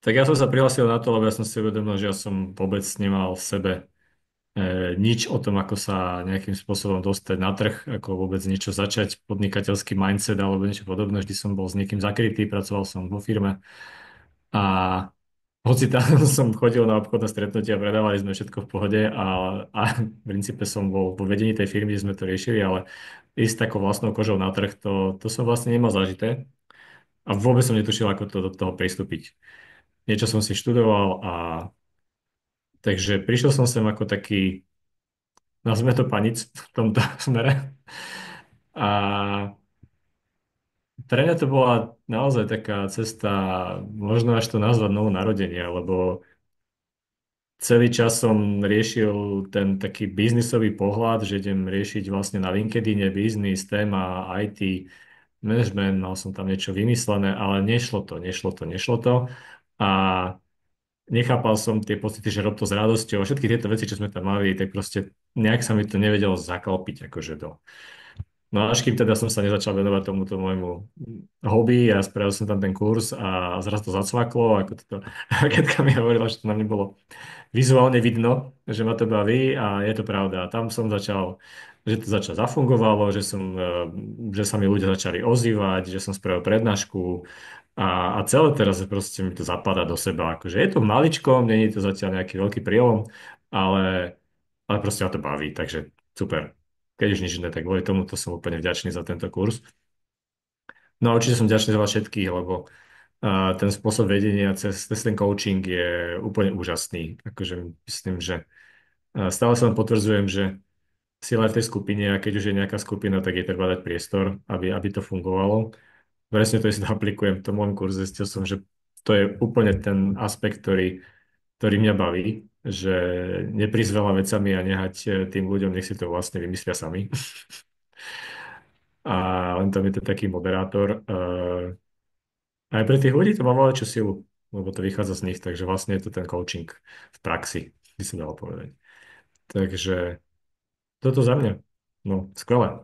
Tak ja som sa prihlásil na to, lebo ja som si uvedomil, že ja som vôbec nemal v sebe nič o tom, ako sa nejakým spôsobom dostať na trh, ako vôbec niečo začať, podnikateľský mindset alebo niečo podobné. Vždy som bol s niekým zakrytý, pracoval som vo firme a hoci tam som chodil na obchodné stretnutia, predávali sme všetko v pohode a v princípe som bol vo vedení tej firmy, kde sme to riešili, ale ísť takou vlastnou kožou na trh, to som vlastne nemal zažité a vôbec som netušil, ako to do toho pristúpiť. Niečo som si študoval a takže prišiel som sem ako taký, nazvime to panic v tomto smere. A pre mňa to bola naozaj taká cesta, možno až to nazvať novonarodenie, lebo celý čas som riešil ten taký biznisový pohľad, že idem riešiť vlastne na LinkedIne biznis, téma, IT, management, mal som tam niečo vymyslené, ale nešlo to. A nechápal som tie pocity, že rob to s radosťou a všetky tieto veci, čo sme tam mali, tak proste nejak sa mi to nevedelo zaklopiť akože do. No až kým teda som sa nezačal venovať tomuto môjmu hobby a spravil som tam ten kurz a zrazu to zacvaklo, ako toto Katka mi hovorila, že to na mne bolo vizuálne vidno, že ma to baví a je to pravda. Tam som začal, že to zafungovalo, že sa mi ľudia začali ozývať, že som spravil prednášku a celé teraz proste mi to zapadá do seba. Akože je to maličko, nie je to zatiaľ nejaký veľký prielom, ale, ale proste ma to baví, takže super. Keď už nič iné, tak kvôli tomu to som úplne vďačný za tento kurz. No a určite som vďačný za vás všetkých, lebo ten spôsob vedenia cez ten coaching je úplne úžasný. Akože myslím, že stále sa len potvrdzujem, že sila je v tej skupine a keď už je nejaká skupina, tak je treba dať priestor, aby to fungovalo. Presne to si to aplikujem v tom môjom kurze. Zistil som, že to je úplne ten aspekt, ktorý mňa baví, že neprísť veľa vecami a nehať tým ľuďom, nech si to vlastne vymyslia sami. A len tam je to taký moderátor. A aj pre tých ľudí to má veľa silu, lebo to vychádza z nich, takže vlastne je to ten coaching v praxi, by sa dalo povedať. Takže toto za mňa. No, skvelé.